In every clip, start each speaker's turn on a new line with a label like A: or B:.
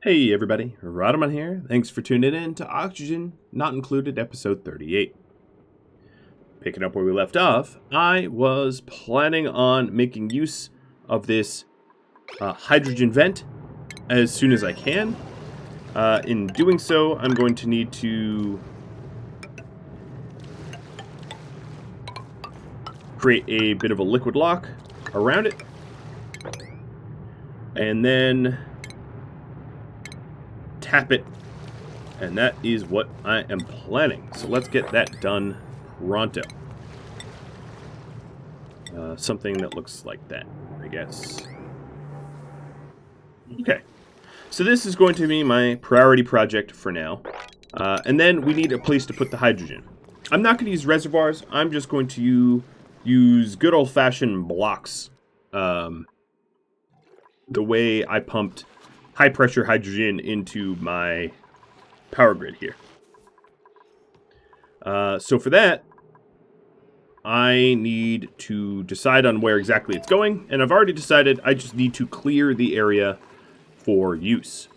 A: Hey everybody, Radaman here. Thanks for tuning in to Oxygen Not Included episode 38. Picking up where we left off, I was planning on making use of this hydrogen vent as soon as I can. In doing so, I'm going to need to create a bit of a liquid lock around it. And then tap it, and that is what I am planning. So let's get that done pronto. Something that looks like that, I guess. Okay, so this is going to be my priority project for now. And then we need a place to put the hydrogen. I'm not going to use reservoirs. I'm just going to use good old-fashioned blocks. The way I pumped high-pressure hydrogen into my power grid here. So for that, I need to decide on where exactly it's going, and I've already decided I just need to clear the area for use,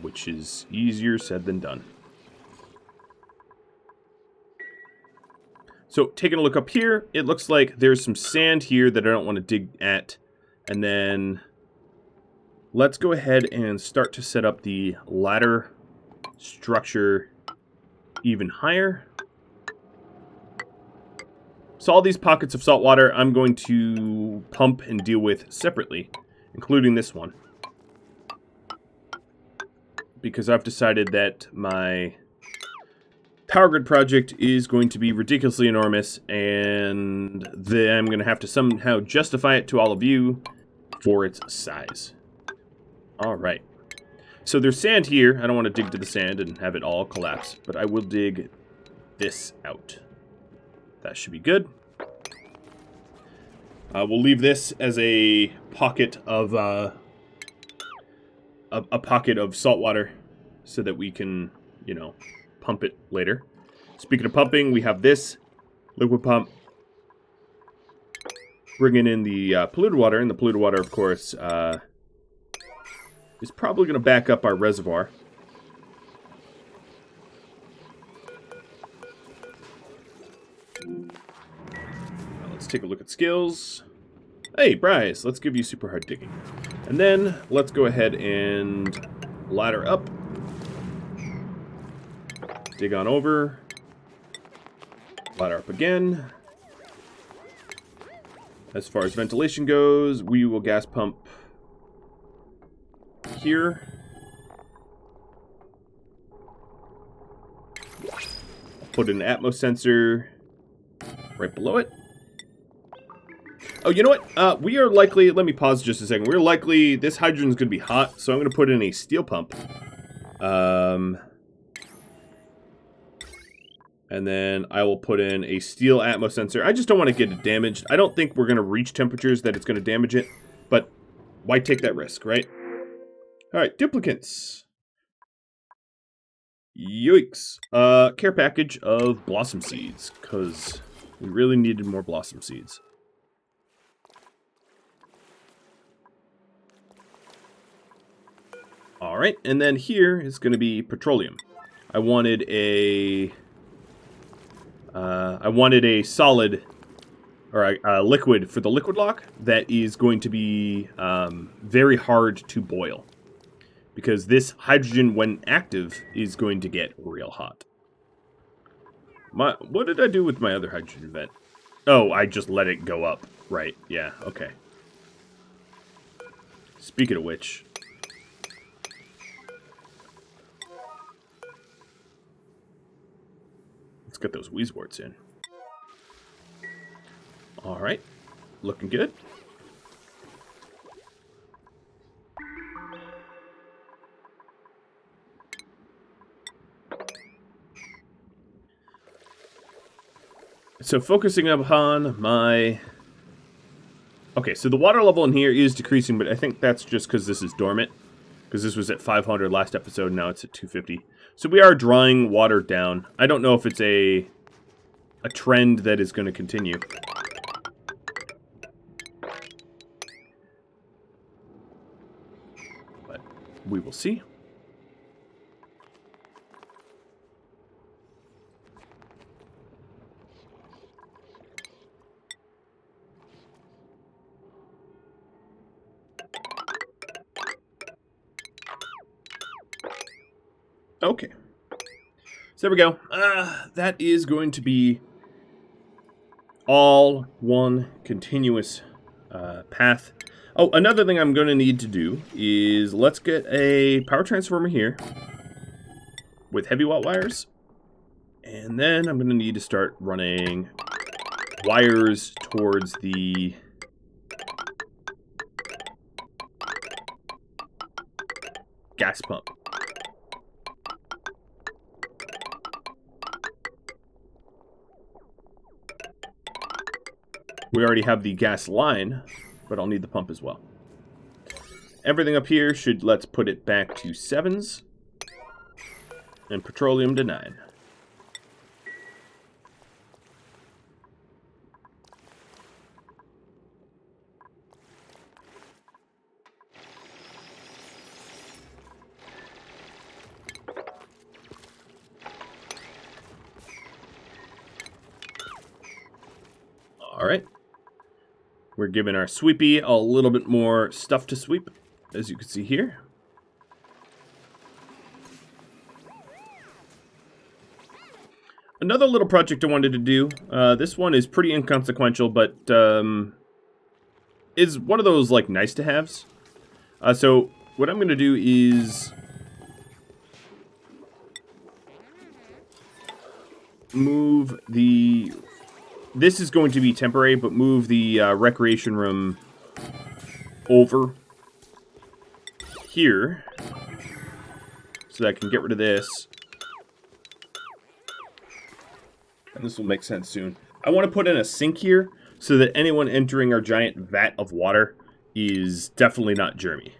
A: which is easier said than done. So taking a look up here, it looks like there's some sand here that I don't want to dig at, and then let's go ahead and start to set up the ladder structure even higher. So all these pockets of salt water I'm going to pump and deal with separately, including this one. Because I've decided that my power grid project is going to be ridiculously enormous, and then I'm going to have to somehow justify it to all of you for its size. Alright. So there's sand here. I don't want to dig to the sand and have it all collapse, but I will dig this out. That should be good. We'll leave this as a pocket of a pocket of salt water so that we can, pump it later. Speaking of pumping, we have this liquid pump bringing in the polluted water, and the polluted water, of course, is probably going to back up our reservoir. Let's take a look at skills. Hey, Bryce, let's give you super hard digging. And then let's go ahead and ladder up. Dig on over. Ladder up again. As far as ventilation goes, we will gas pump here. I'll put an Atmos sensor right below it. Oh, you know what? We are likely, let me pause just a second. We're likely, this hydrogen is going to be hot, so I'm going to put in a steel pump. And then I will put in a steel Atmos sensor. I just don't want to get it damaged. I don't think we're going to reach temperatures that it's going to damage it, but why take that risk, right? Alright, duplicants. Yoicks. Care package of blossom seeds, because we really needed more blossom seeds. Alright, and then here is going to be petroleum. I wanted a solid, or a liquid for the liquid lock that is going to be very hard to boil. Because this hydrogen, when active, is going to get real hot. What did I do with my other hydrogen vent? Oh, I just let it go up. Right, yeah, okay. Speaking of which, let's get those Weezeworts in. Alright, looking good. So focusing upon my... Okay, so the water level in here is decreasing, but I think that's just because this is dormant. Because this was at 500 last episode, now it's at 250. So we are drawing water down. I don't know if it's a trend that is going to continue. But we will see. Okay. So there we go. That is going to be all one continuous path. Oh, another thing I'm going to need to do is let's get a power transformer here with heavy watt wires. And then I'm going to need to start running wires towards the gas pump. We already have the gas line, but I'll need the pump as well. Everything up here should, let's put it back to 7s. And petroleum to 9. Alright. We're giving our sweepy a little bit more stuff to sweep, as you can see here. Another little project I wanted to do. This one is pretty inconsequential, but is one of those like nice to haves. So what I'm going to do is move the. This is going to be temporary, but move the recreation room over here so that I can get rid of this. And this will make sense soon. I want to put in a sink here so that anyone entering our giant vat of water is definitely not germy.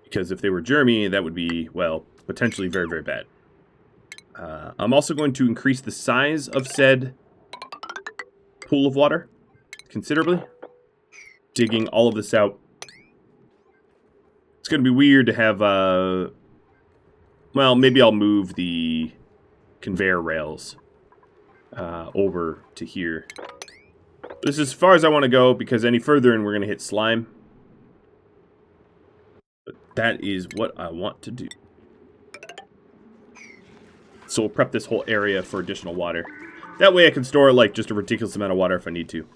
A: Because if they were germy, that would be, well, potentially very, very bad. I'm also going to increase the size of said pool of water considerably. Digging all of this out. It's going to be weird to have, well, maybe I'll move the conveyor rails over to here. This is as far as I want to go, because any further and we're going to hit slime. But that is what I want to do. So we'll prep this whole area for additional water. That way I can store like just a ridiculous amount of water if I need to.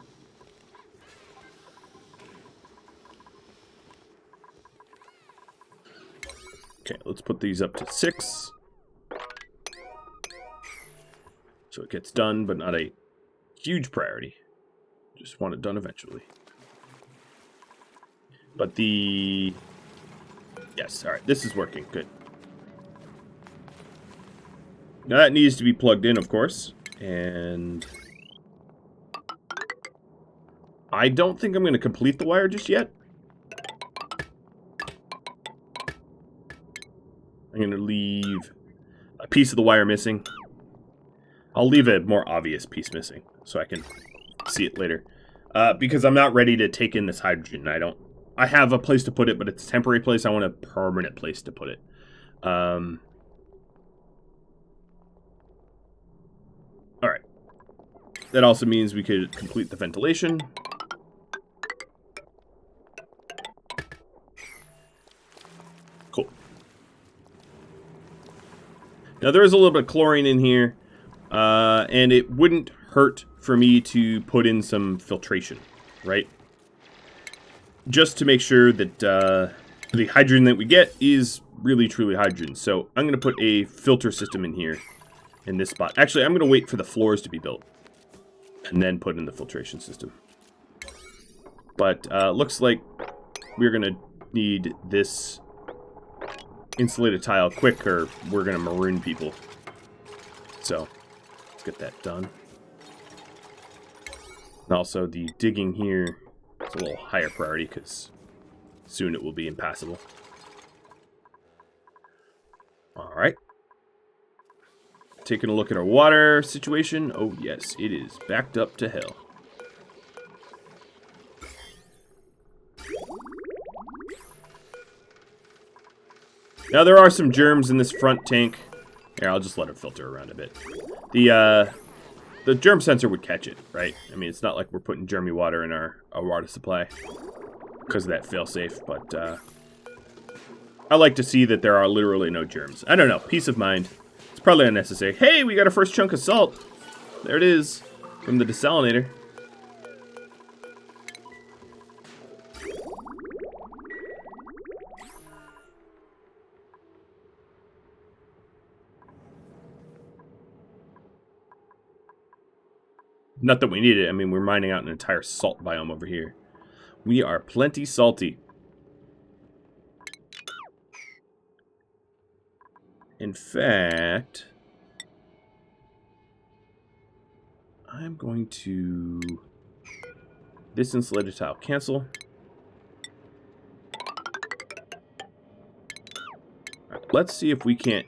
A: Okay, let's put these up to 6. So it gets done, but not a huge priority. Just want it done eventually. But the... Yes, alright, this is working. Good. Now that needs to be plugged in, of course. And... I don't think I'm going to complete the wire just yet. I'm going to leave a piece of the wire missing. I'll leave a more obvious piece missing so I can see it later. Because I'm not ready to take in this hydrogen. I have a place to put it, but it's a temporary place. I want a permanent place to put it. Alright. That also means we could complete the ventilation. Cool. Now there is a little bit of chlorine in here, and it wouldn't hurt for me to put in some filtration, right? Just to make sure that the hydrogen that we get is really truly hydrogen. So I'm going to put a filter system in here, in this spot. Actually, I'm going to wait for the floors to be built, and then put in the filtration system. But looks like we're going to need this insulated tile quick, or we're going to maroon people. So, let's get that done. And also, the digging here is a little higher priority, because soon it will be impassable. Alright. Taking a look at our water situation. Oh, yes, it is backed up to hell. Now, there are some germs in this front tank. Here, I'll just let it filter around a bit. The germ sensor would catch it, right? I mean, it's not like we're putting germy water in our water supply because of that failsafe, but I like to see that there are literally no germs. I don't know. Peace of mind. It's probably unnecessary. Hey, we got our first chunk of salt. There it is. From the desalinator. Not that we need it. I mean, we're mining out an entire salt biome over here. We are plenty salty. In fact, I'm going to... This insulated tile, cancel. Right, let's see if we can't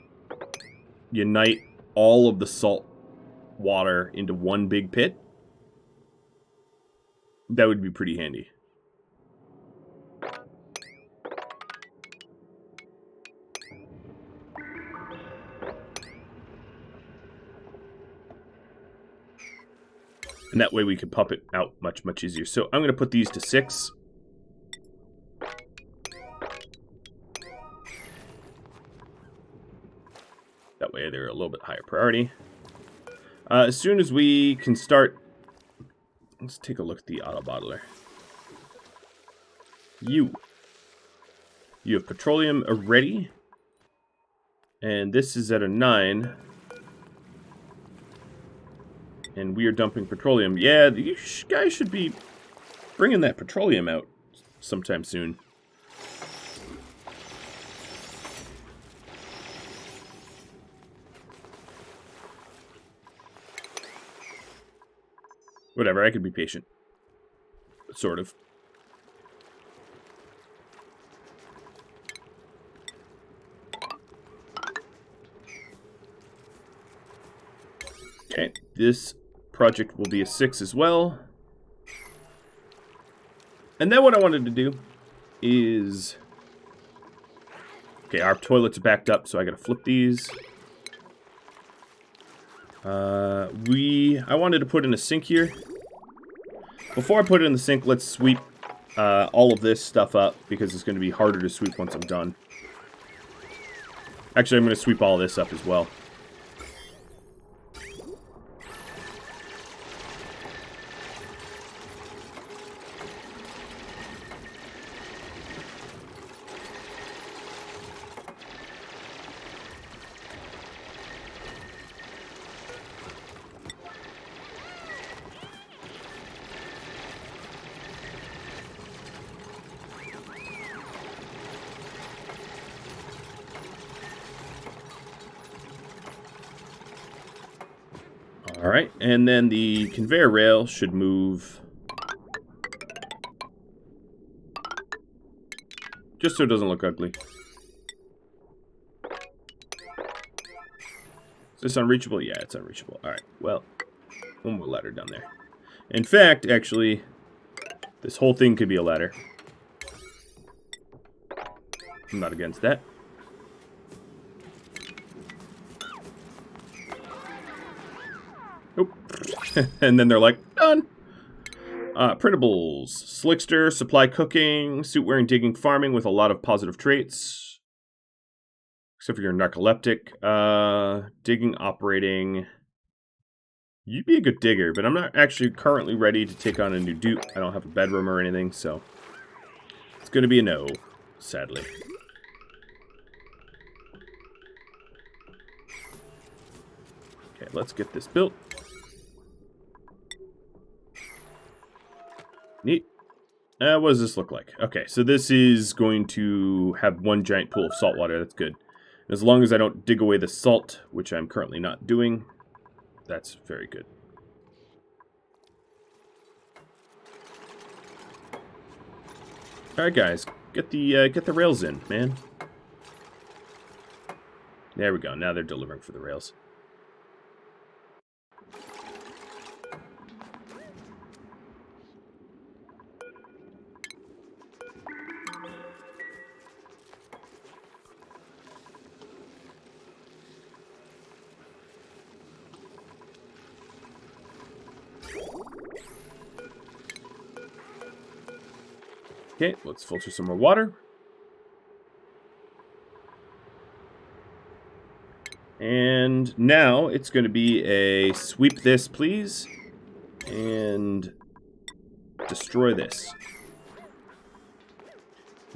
A: unite all of the salt water into one big pit. That would be pretty handy. And that way we could pump it out much, much easier. So I'm going to put these to 6. That way they're a little bit higher priority. As soon as we can start... Let's take a look at the auto bottler. You have petroleum ready. And this is at a 9. And we are dumping petroleum. Yeah, you guys should be bringing that petroleum out sometime soon. Whatever, I could be patient. Sort of. Okay, this project will be a 6 as well. And then what I wanted to do is... Okay, our toilets are backed up, so I gotta flip these. I wanted to put in a sink here. Before I put it in the sink, let's sweep all of this stuff up, because it's going to be harder to sweep once I'm done. Actually, I'm going to sweep all this up as well. Alright, and then the conveyor rail should move just so it doesn't look ugly. Is this unreachable? Yeah, it's unreachable. Alright, well, one more ladder down there. In fact, actually, this whole thing could be a ladder. I'm not against that. Nope. And then they're like, done. Printables. Slickster, supply cooking, suit wearing, digging, farming with a lot of positive traits. Except for you're narcoleptic. Digging, operating. You'd be a good digger, but I'm not actually currently ready to take on a new dupe. I don't have a bedroom or anything, so it's going to be a no, sadly. Okay, let's get this built. Neat. What does this look like? Okay, so this is going to have one giant pool of salt water. That's good. As long as I don't dig away the salt, which I'm currently not doing, that's very good. All right, guys, get the rails in, man. There we go. Now they're delivering for the rails. Okay, let's filter some more water. And now it's going to be a sweep this, please, and destroy this.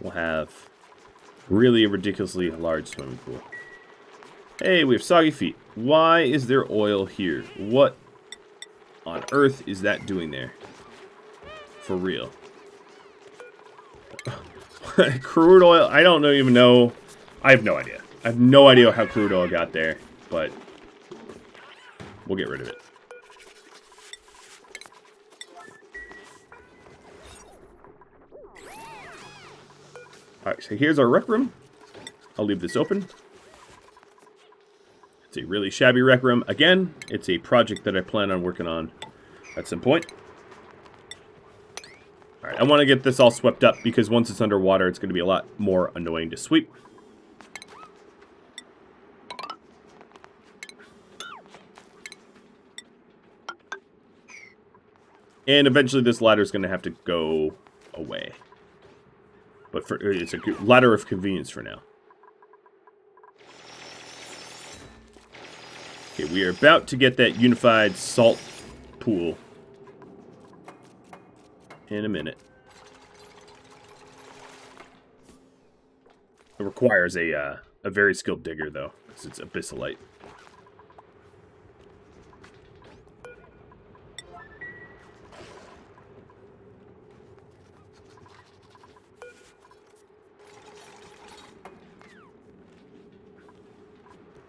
A: We'll have really a ridiculously large swimming pool. Hey, we have soggy feet. Why is there oil here? What on earth is that doing there? For real. Crude oil, I don't even know. I have no idea. I have no idea how crude oil got there, but we'll get rid of it. Alright, so here's our rec room. I'll leave this open. It's a really shabby rec room. Again, it's a project that I plan on working on at some point. Alright, I want to get this all swept up because once it's underwater, it's going to be a lot more annoying to sweep. And eventually this ladder is going to have to go away. But it's a ladder of convenience for now. Okay, we are about to get that unified salt pool in a minute. It requires a very skilled digger, though, because it's abyssalite.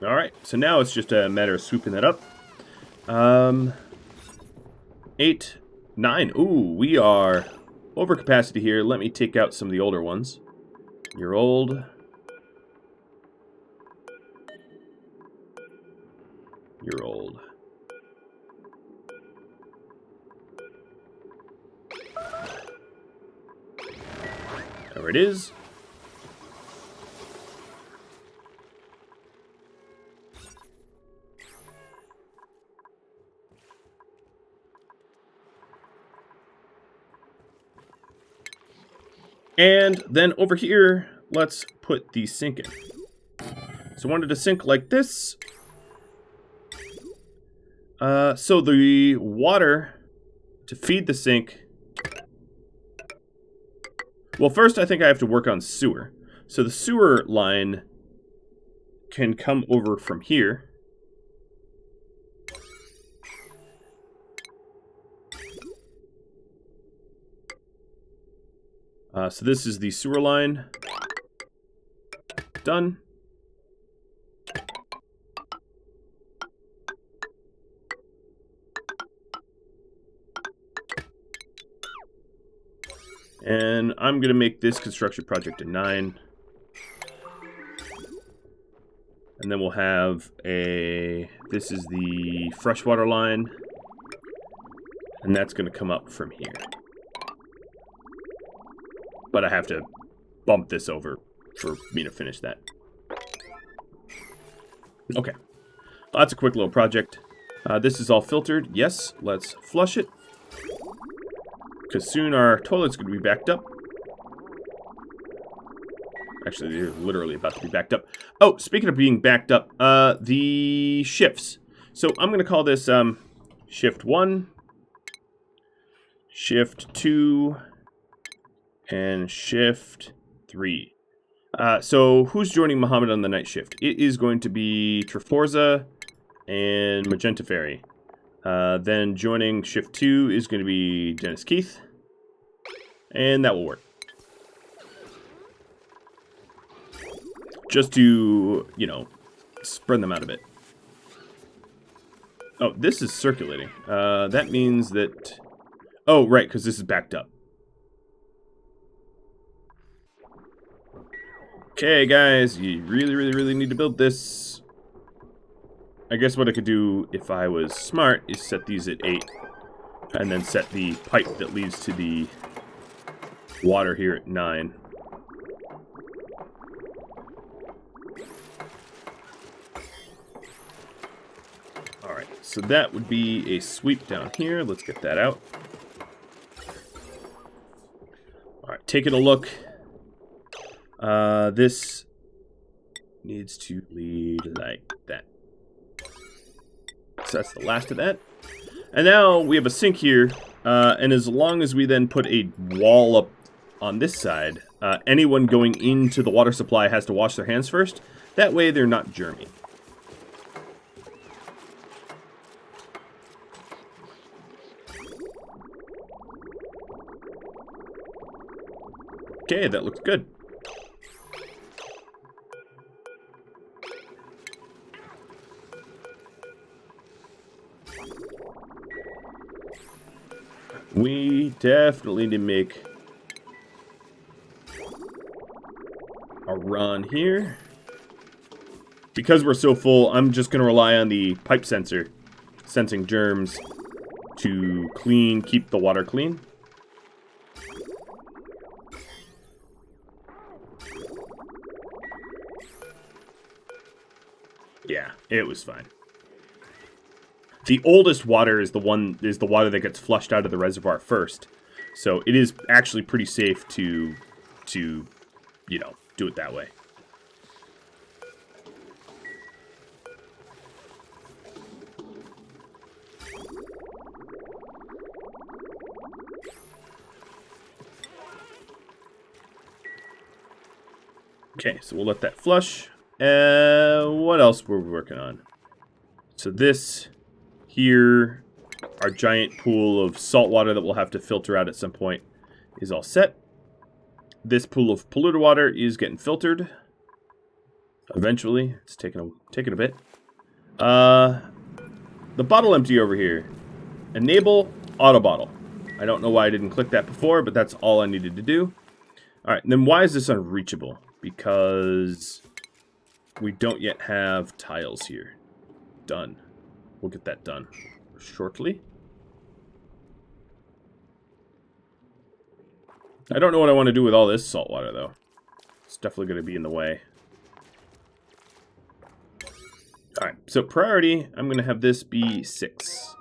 A: Alright, so now it's just a matter of swooping that up. 8, 9. Ooh, we are over capacity here. Let me take out some of the older ones. You're old. You're old. There it is. And then over here, let's put the sink in. So I wanted to sink like this. So the water to feed the sink. Well, first I think I have to work on sewer. So the sewer line can come over from here. So this is the sewer line. Done. And I'm going to make this construction project a 9. And then we'll have a... This is the freshwater line. And that's going to come up from here. But I have to bump this over for me to finish that. Okay. Well, that's a quick little project. This is all filtered. Yes, let's flush it. Because soon our toilet's going to be backed up. Actually, they're literally about to be backed up. Oh, speaking of being backed up, the shifts. So I'm going to call this shift 1, shift 2, and shift 3. So who's joining Muhammad on the night shift? It is going to be Treforza and Magenta Fairy. Then joining shift 2 is going to be Dennis Keith. And that will work. Just to, you know, spread them out a bit. Oh, this is circulating. That means that... Oh, right, because this is backed up. Okay, guys, you really need to build this. I guess what I could do if I was smart is set these at 8. And then set the pipe that leads to the water here at 9. Alright, so that would be a sweep down here. Let's get that out. Alright, taking a look. This needs to lead like that. That's the last of that. And now we have a sink here, and as long as we then put a wall up on this side, anyone going into the water supply has to wash their hands first. That way they're not germy. Okay, that looks good. We definitely need to make a run here. Because we're so full, I'm just going to rely on the pipe sensor sensing germs to keep the water clean. Yeah, it was fine. The oldest water is the water that gets flushed out of the reservoir first. So it is actually pretty safe to you know, do it that way. Okay, so we'll let that flush. What else were we working on? So this here, our giant pool of salt water that we'll have to filter out at some point, is all set. This pool of polluted water is getting filtered. Eventually, it's taking a bit. The bottle empty over here. Enable auto bottle. I don't know why I didn't click that before, but that's all I needed to do. All right, and then why is this unreachable? Because we don't yet have tiles here. Done. We'll get that done shortly. I don't know what I want to do with all this salt water, though. It's definitely going to be in the way. Alright, so priority, I'm going to have this be 6.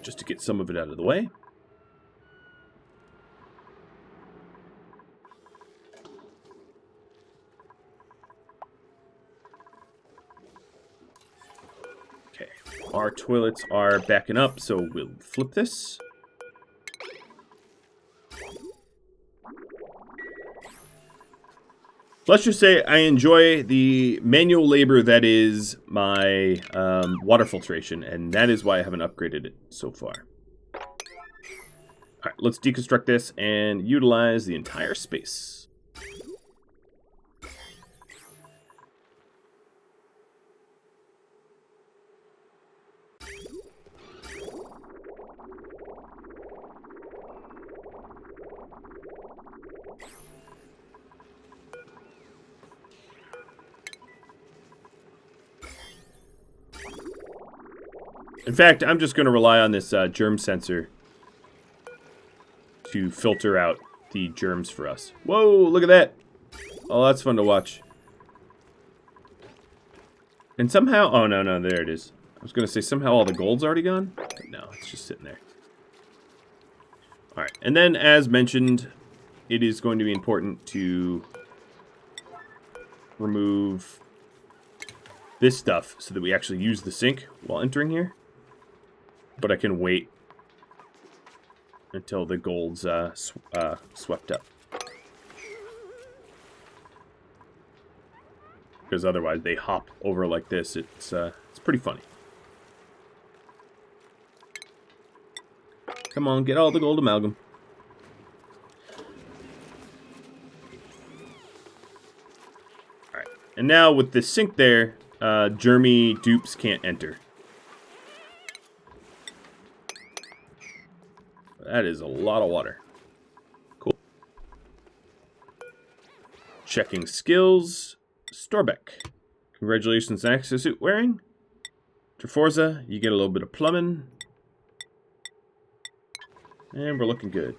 A: Just to get some of it out of the way. Okay, our toilets are backing up, so we'll flip this. Let's just say I enjoy the manual labor that is my water filtration, and that is why I haven't upgraded it so far. Alright, let's deconstruct this and utilize the entire space. In fact, I'm just going to rely on this germ sensor to filter out the germs for us. Whoa, look at that. Oh, that's fun to watch. And somehow... Oh, no, there it is. I was going to say somehow all the gold's already gone. But no, it's just sitting there. Alright, and then as mentioned, it is going to be important to remove this stuff so that we actually use the sink while entering here. But I can wait until the gold's swept up. Because otherwise they hop over like this. It's pretty funny. Come on, get all the gold amalgam. Alright, and now with the sink there, germy dupes can't enter. That is a lot of water. Cool. Checking skills. Storbeck. Congratulations on exosuit wearing. Treforza, you get a little bit of plumbing. And we're looking good.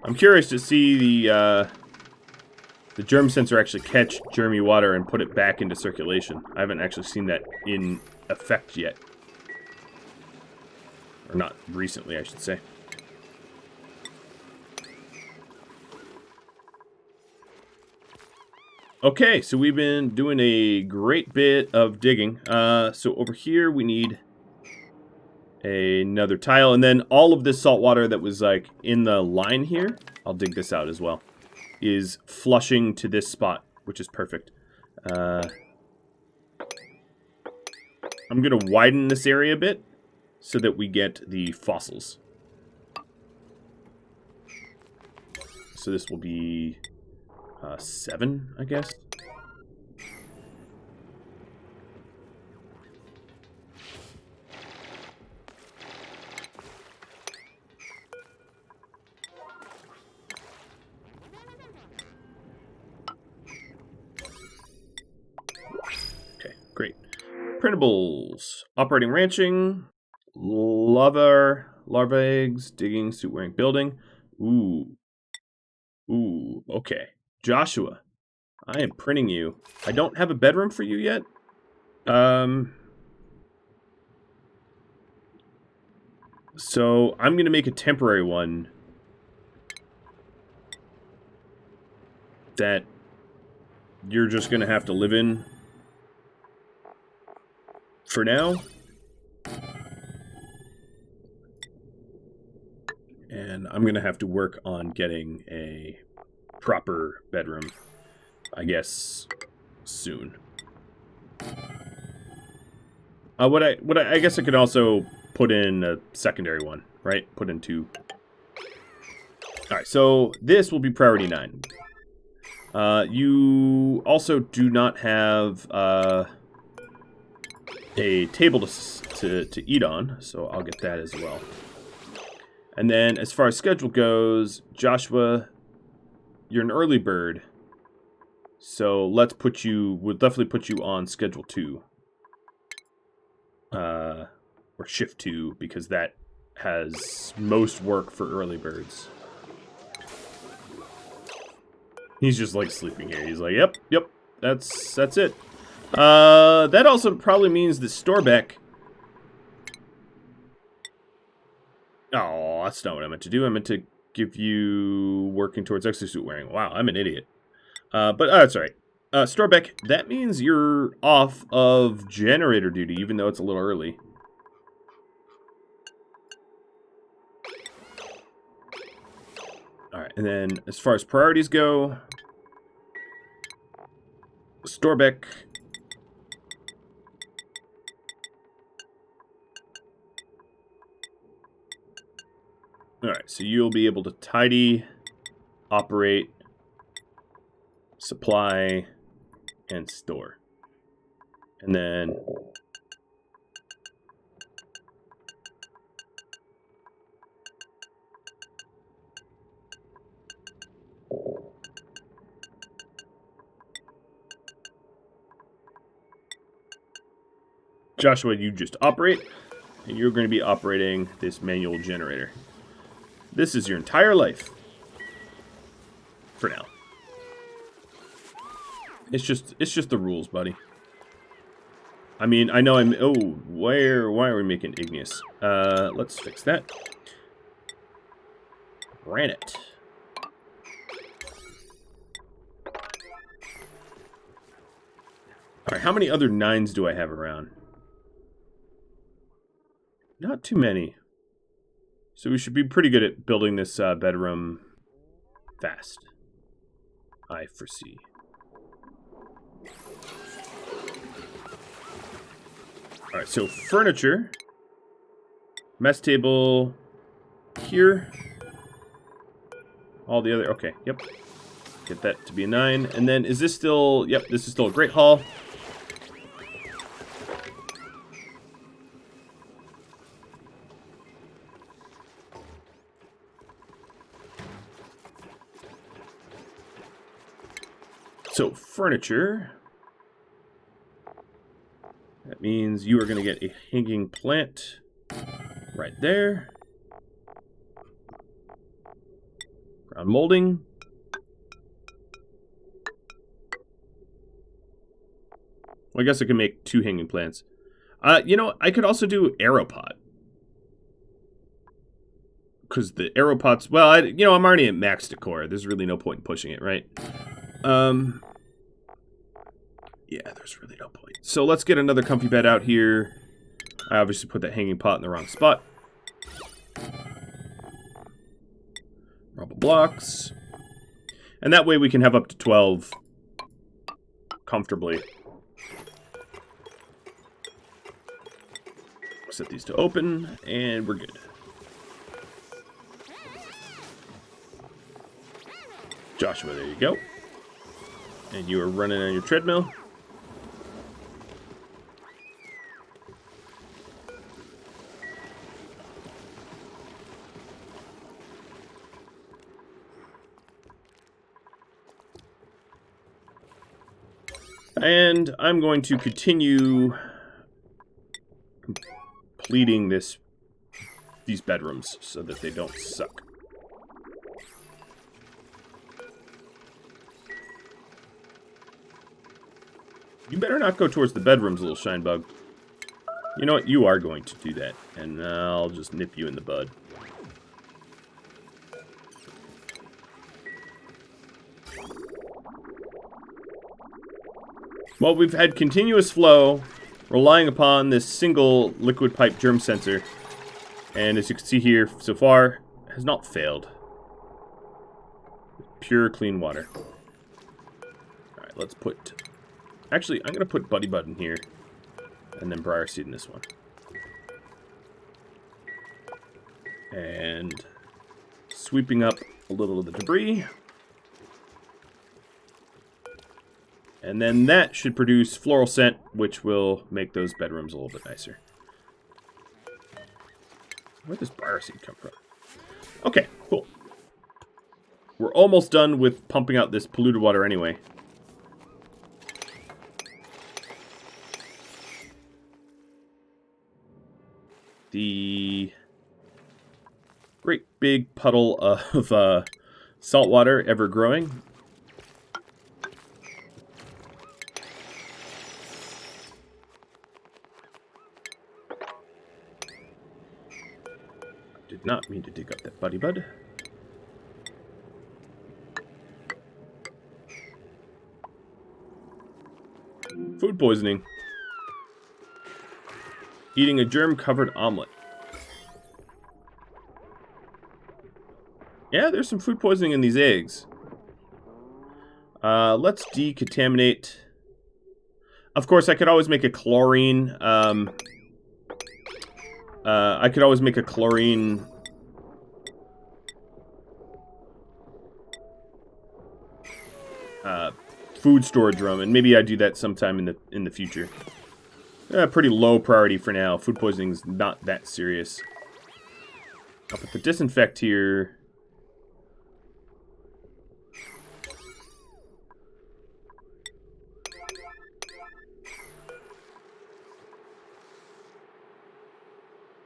A: I'm curious to see the germ sensor actually catch germy water and put it back into circulation. I haven't actually seen that in effect yet. Or not recently, I should say. Okay, so we've been doing a great bit of digging. So over here we need another tile, and then all of this salt water that was like in the line here, I'll dig this out as well, is flushing to this spot, which is perfect. I'm going to widen this area a bit so that we get the fossils. So this will be 7, I guess. Okay, great. Printables. Operating ranching. Larva eggs. Digging, suit wearing, building. Ooh, okay. Joshua, I am printing you. I don't have a bedroom for you yet. So I'm going to make a temporary one that you're just going to have to live in for now. And I'm going to have to work on getting a proper bedroom, I guess, soon. I guess I could also put in a secondary one, right? Put in 2. All right, so this will be priority 9. You also do not have a table to eat on, so I'll get that as well. And then as far as schedule goes, Joshua, you're an early bird, so we'll definitely put you on schedule 2. Or shift 2, because that has most work for early birds. He's just like sleeping here. He's like, yep, that's it. That also probably means that Storbeck. Oh, that's not what I meant to do. I meant to give you working towards exosuit wearing. Wow, I'm an idiot. But that's all right. Storbeck, that means you're off of generator duty, even though it's a little early. All right, and then as far as priorities go, Storbeck. All right, so you'll be able to tidy, operate, supply, and store. And then Joshua, you just operate, and you're going to be operating this manual generator. This is your entire life. For now. It's just the rules, buddy. I mean, I know why are we making igneous? Let's fix that. Granite. Alright, how many other 9s do I have around? Not too many. So we should be pretty good at building this bedroom fast. I foresee. Alright, so furniture. Mess table here. All the other, okay, yep. Get that to be a 9. And then is this still, yep, this is still a great hall. So furniture. That means you are going to get a hanging plant right there. Ground molding. Well, I guess I can make 2 hanging plants. You know, I could also do aeropod. because the aeropods... Well, I'm already at max decor. There's really no point in pushing it, right? Yeah, there's really no point. So let's get another comfy bed out here. I obviously put that hanging pot in the wrong spot. Marble blocks. And that way we can have up to 12 comfortably. Set these to open, and we're good. Joshua, there you go. And you are running on your treadmill. And I'm going to continue completing these bedrooms so that they don't suck. You better not go towards the bedrooms, little shine bug. You know what? You are going to do that, and I'll just nip you in the bud. Well, we've had continuous flow, relying upon this single liquid pipe germ sensor. And as you can see here, so far, has not failed. Pure, clean water. Alright, let's put... Actually, I'm going to put Buddy Bud in here. And then Briar Seed in this one. And sweeping up a little of the debris. And then that should produce floral scent, which will make those bedrooms a little bit nicer. Where does Briar Seed come from? Okay, cool. We're almost done with pumping out this polluted water anyway. The great big puddle of salt water ever growing. Did not mean to dig up that Buddy Bud. Food poisoning. Eating a germ-covered omelet. Yeah, there's some food poisoning in these eggs. Let's decontaminate. Of course, I could always make a chlorine. I could always make a chlorine. Food storage room, and maybe I do that sometime in the future. Pretty low priority for now. Food poisoning is not that serious. I'll put the disinfect here.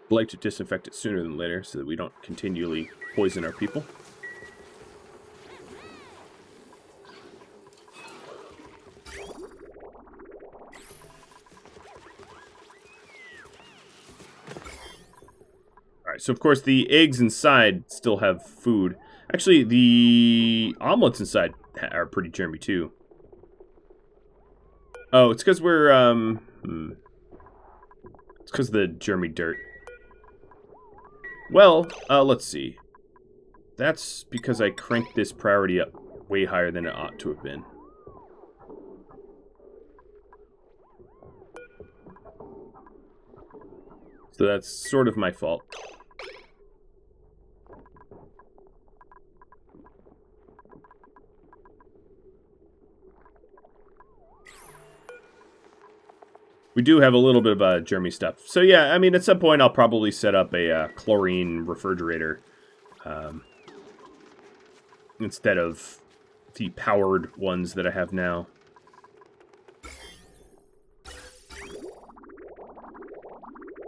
A: I'd like to disinfect it sooner than later so that we don't continually poison our people. Alright, so of course the eggs inside still have food. Actually, the omelets inside are pretty germy too. Oh, it's because we're, it's because of the germy dirt. Well, let's see. That's because I cranked this priority up way higher than it ought to have been. So that's sort of my fault. We do have a little bit of germy stuff. So yeah, I mean, at some point I'll probably set up a chlorine refrigerator instead of the powered ones that I have now.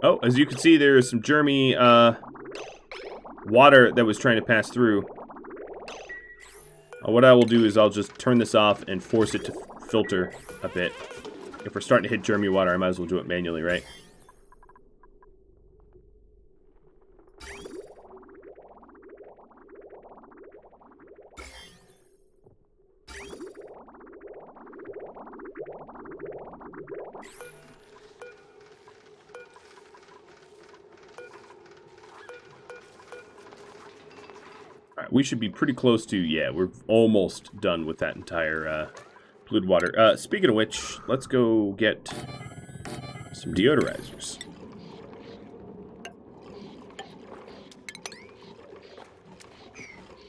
A: Oh, as you can see, there is some germy water that was trying to pass through. What I will do is I'll just turn this off and force it to filter a bit. If we're starting to hit germy water, I might as well do it manually, right? we should be pretty close to, yeah, we're almost done with that entire polluted water. Speaking of which, let's go get some deodorizers.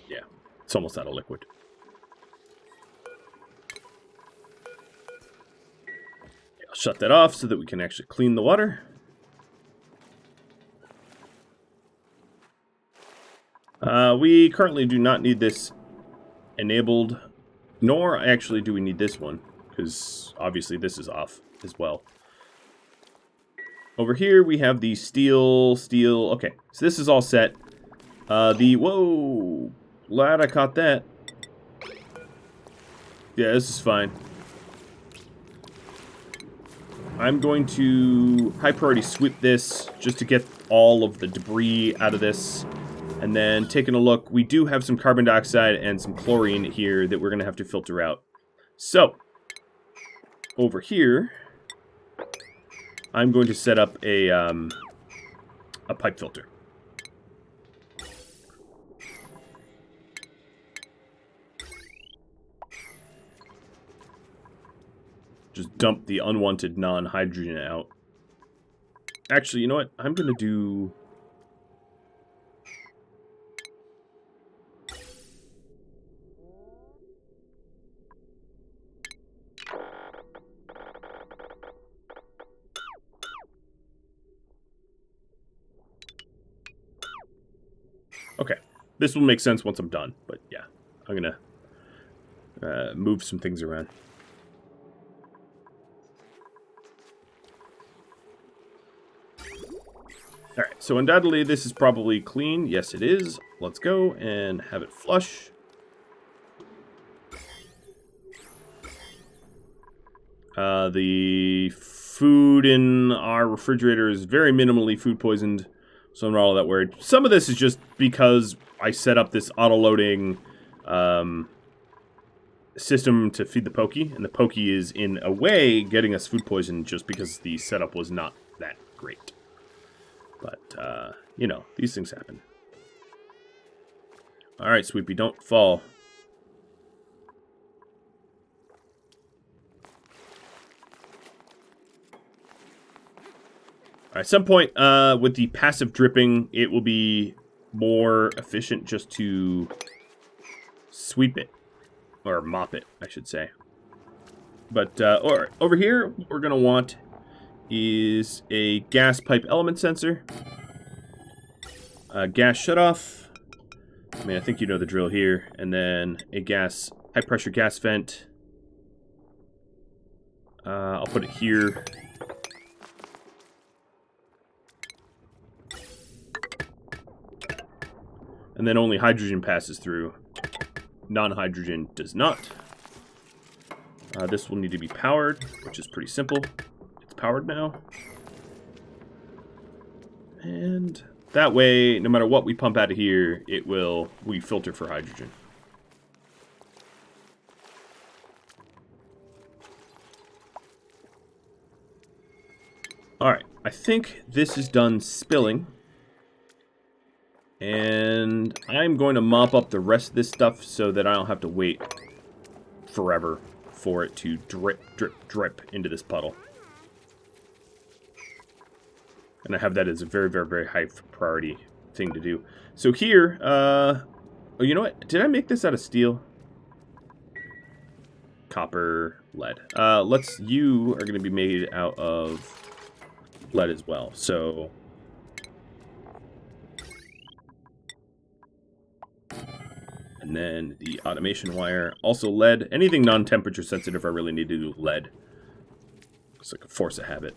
A: Yeah, it's almost out of liquid. Yeah, I'll shut that off so that we can actually clean the water. We currently do not need this enabled, nor actually do we need this one, because obviously this is off as well. Over here we have the steel. Okay, so this is all set. Whoa, glad I caught that. Yeah, this is fine. I'm going to high priority sweep this just to get all of the debris out of this. And then taking a look, we do have some carbon dioxide and some chlorine here that we're going to have to filter out. So, over here, I'm going to set up a pipe filter. Just dump the unwanted non-hydrogen out. Actually, you know what? I'm going to do... Okay, this will make sense once I'm done, but yeah, I'm gonna move some things around. Alright, so undoubtedly this is probably clean. Yes, it is. Let's go and have it flush. The food in our refrigerator is very minimally food poisoned. So I'm not all that worried. Some of this is just because I set up this auto-loading system to feed the pokey. And the pokey is, in a way, getting us food poison just because the setup was not that great. But, you know, these things happen. Alright, Sweepy, don't fall. At some point, with the passive dripping, it will be more efficient just to sweep it. Or mop it, I should say. But, or over here, what we're going to want is a gas pipe element sensor. Gas shutoff. I mean, I think you know the drill here. And then a high pressure gas vent. I'll put it here. And then only hydrogen passes through. Non-hydrogen does not. This will need to be powered, which is pretty simple. It's powered now. And that way, no matter what we pump out of here, we filter for hydrogen. Alright, I think this is done spilling. And I'm going to mop up the rest of this stuff so that I don't have to wait forever for it to drip, drip, drip into this puddle. And I have that as a very, very, very high priority thing to do. So here, oh, you know what? Did I make this out of steel? Copper, lead. You are going to be made out of lead as well. So... And then the automation wire, also lead. Anything non-temperature sensitive, I really need to do lead. It's like a force of habit.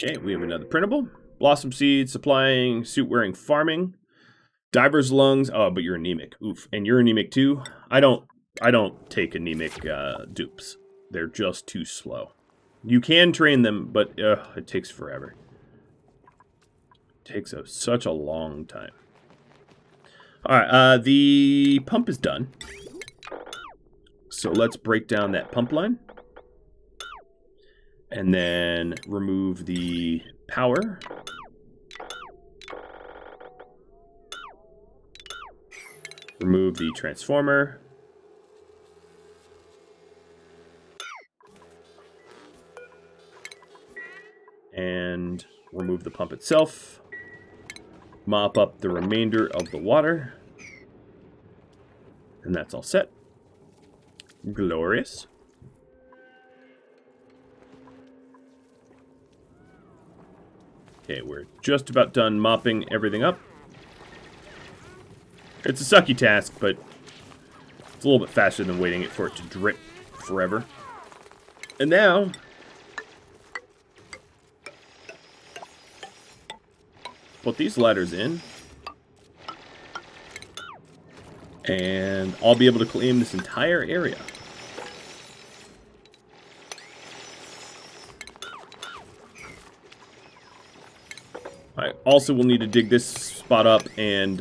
A: Okay, we have another printable. Blossom seed, supplying, suit wearing, farming. Diver's lungs. Oh, but you're anemic. Oof. And you're anemic too? I don't take anemic dupes. They're just too slow. You can train them, but it takes forever. Takes such a long time. Alright, the pump is done. So let's break down that pump line. And then remove the power. Remove the transformer. And remove the pump itself. Mop up the remainder of the water. And that's all set. Glorious. Okay, we're just about done mopping everything up. It's a sucky task, but it's a little bit faster than waiting for it to drip forever. And now, put these ladders in, and I'll be able to claim this entire area. I also will need to dig this spot up and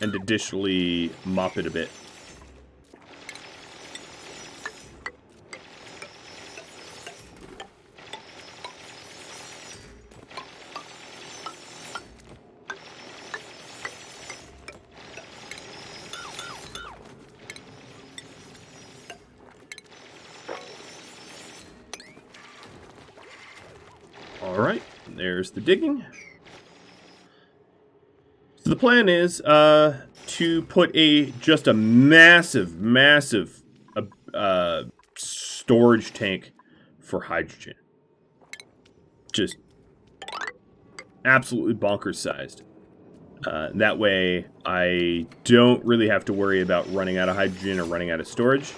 A: additionally mop it a bit. Alright, there's the digging. So the plan is to put just a massive storage tank for hydrogen. Just absolutely bonkers sized. That way I don't really have to worry about running out of hydrogen or running out of storage.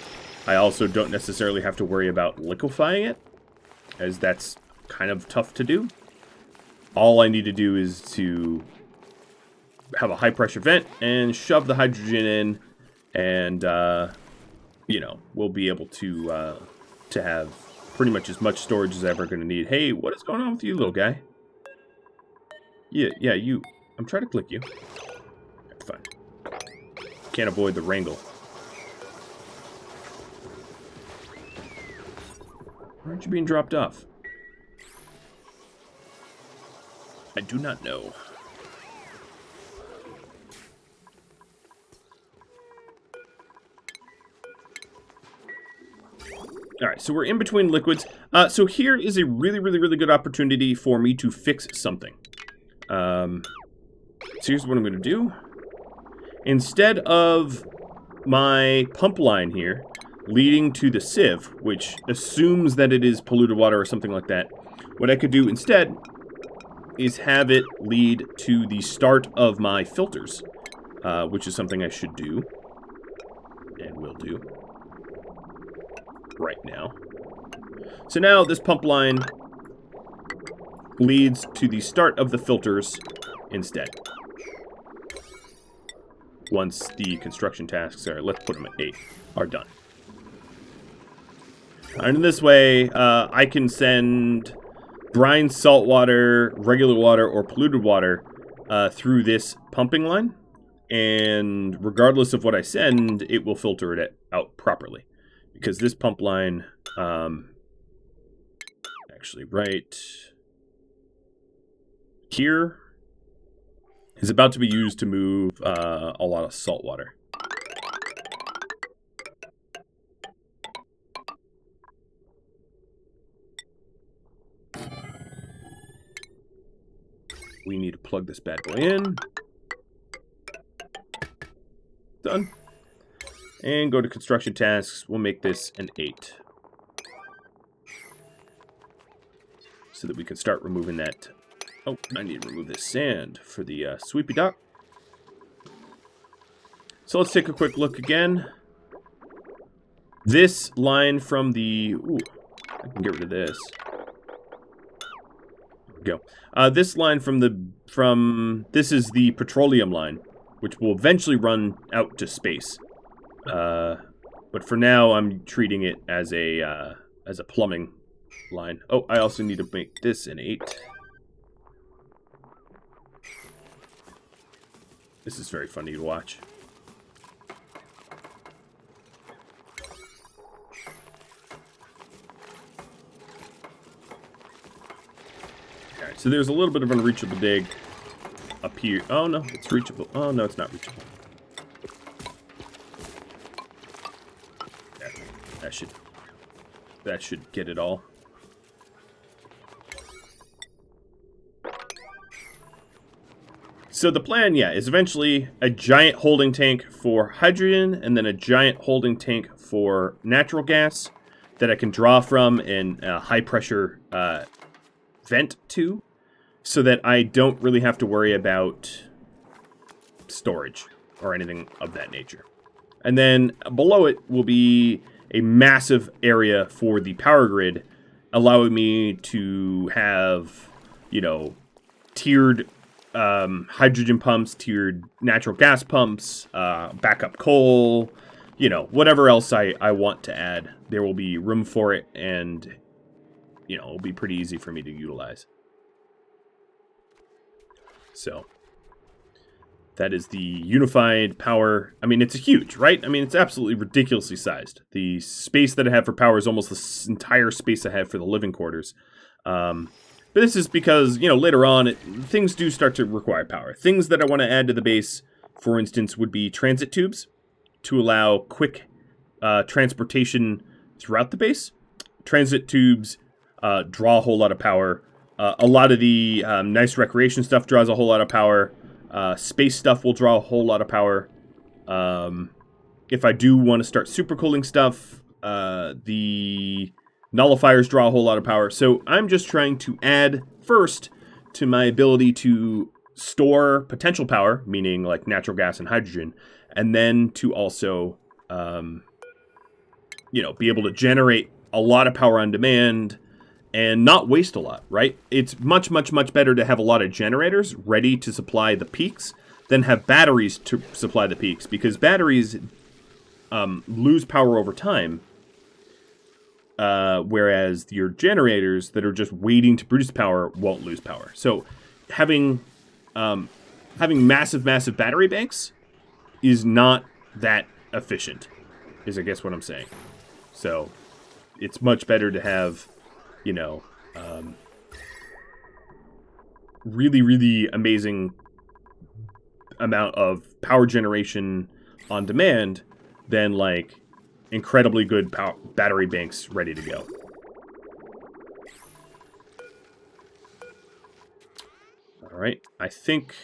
A: I also don't necessarily have to worry about liquefying it, as that's kind of tough to do. All I need to do is to have a high pressure vent and shove the hydrogen in, and you know, we'll be able to have pretty much as much storage as ever going to need. Hey, what is going on with you, little guy? Yeah, you. I'm trying to click you. Fine. Can't avoid the wrangle. Why aren't you being dropped off? I do not know. Alright, so we're in between liquids. So here is a really good opportunity for me to fix something. So here's what I'm going to do. Instead of my pump line here leading to the sieve, which assumes that it is polluted water or something like that, what I could do instead is have it lead to the start of my filters, which is something I should do, and will do, right now. So now this pump line leads to the start of the filters instead. Once the construction tasks are, let's put them at 8, are done. And in this way, I can send brine, salt water, regular water, or polluted water through this pumping line. And regardless of what I send, it will filter it out properly. Because this pump line, actually right here, is about to be used to move a lot of salt water. We need to plug this bad boy in. Done. And go to construction tasks. We'll make this an 8. So that we can start removing that. Oh, I need to remove this sand for the sweepy dock. So let's take a quick look again. This line from the... Ooh, I can get rid of this. There we go. This line this is the petroleum line, which will eventually run out to space. But for now, I'm treating it as a plumbing line. Oh, I also need to make this an 8. This is very funny to watch. Alright, so there's a little bit of an unreachable dig up here. Oh, no, it's reachable. Oh, no, it's not reachable. There. That should get it all. So the plan, yeah, is eventually a giant holding tank for hydrogen and then a giant holding tank for natural gas that I can draw from and high pressure vent to, so that I don't really have to worry about storage or anything of that nature. And then below it will be a massive area for the power grid, allowing me to have, you know, tiered hydrogen pumps, tiered natural gas pumps, backup coal, you know, whatever else I want to add. There will be room for it, and, you know, it'll be pretty easy for me to utilize. So that is the unified power. I mean, it's huge, right? I mean, it's absolutely ridiculously sized. The space that I have for power is almost the entire space I have for the living quarters. But this is because, you know, later on, things do start to require power. Things that I want to add to the base, for instance, would be transit tubes to allow quick transportation throughout the base. Transit tubes draw a whole lot of power. A lot of the nice recreation stuff draws a whole lot of power. Space stuff will draw a whole lot of power. If I do want to start supercooling stuff, the nullifiers draw a whole lot of power. So I'm just trying to add first to my ability to store potential power, meaning like natural gas and hydrogen, and then to also, you know, be able to generate a lot of power on demand and not waste a lot, right? It's much, much, much better to have a lot of generators ready to supply the peaks than have batteries to supply the peaks, because batteries lose power over time, whereas your generators that are just waiting to produce power won't lose power. So having massive, massive battery banks is not that efficient, is I guess what I'm saying. So it's much better to have, you know, really, really amazing amount of power generation on demand than, like, incredibly good battery banks ready to go. All right, I think...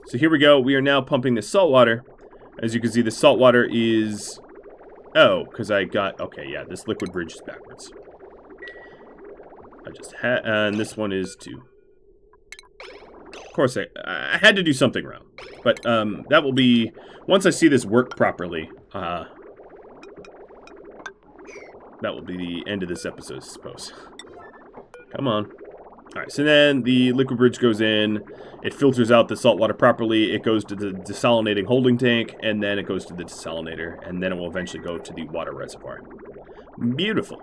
A: So here we go. We are now pumping the salt water. As you can see, the salt water is... Oh, because I got... Okay, yeah, this liquid bridge is backwards. I just had... And this one is 2. Of course, I had to do something wrong. But that will be... Once I see this work properly, that will be the end of this episode, I suppose. Come on. Alright, so then the liquid bridge goes in, it filters out the salt water properly, it goes to the desalinating holding tank, and then it goes to the desalinator, and then it will eventually go to the water reservoir. Beautiful.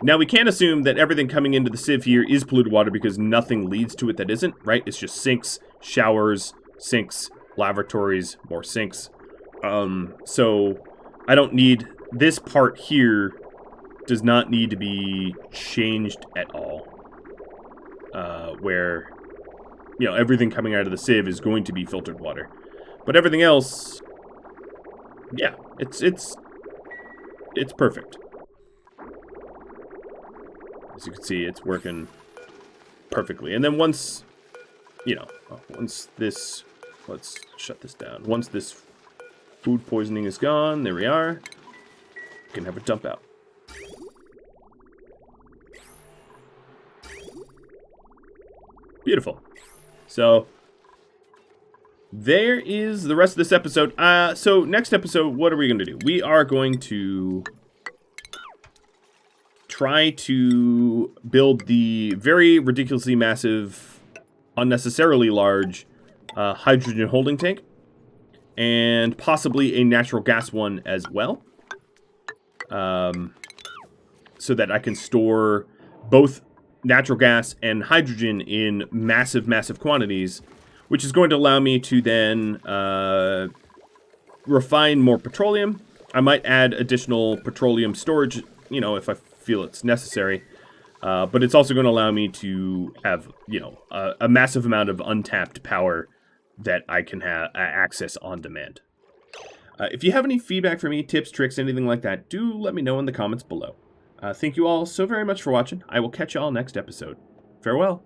A: Now, we can't assume that everything coming into the sieve here is polluted water, because nothing leads to it that isn't, right? It's just sinks, showers, sinks, lavatories, more sinks. So I don't need... This part here does not need to be changed at all. Where, you know, everything coming out of the sieve is going to be filtered water. But everything else, yeah, it's perfect. As you can see, it's working perfectly. And then once, you know, once this, let's shut this down. Once this food poisoning is gone, there we are. We can have a dump out. Beautiful. So there is the rest of this episode. So next episode, what are we going to do? We are going to try to build the very ridiculously massive, unnecessarily large hydrogen holding tank, and possibly a natural gas one as well, so that I can store both natural gas and hydrogen in massive, massive quantities, which is going to allow me to then refine more petroleum. I might add additional petroleum storage, you know, if I feel it's necessary. But it's also going to allow me to have, you know, a massive amount of untapped power that I can access on demand. If you have any feedback for me, tips, tricks, anything like that, do let me know in the comments below. Thank you all so very much for watching. I will catch you all next episode. Farewell.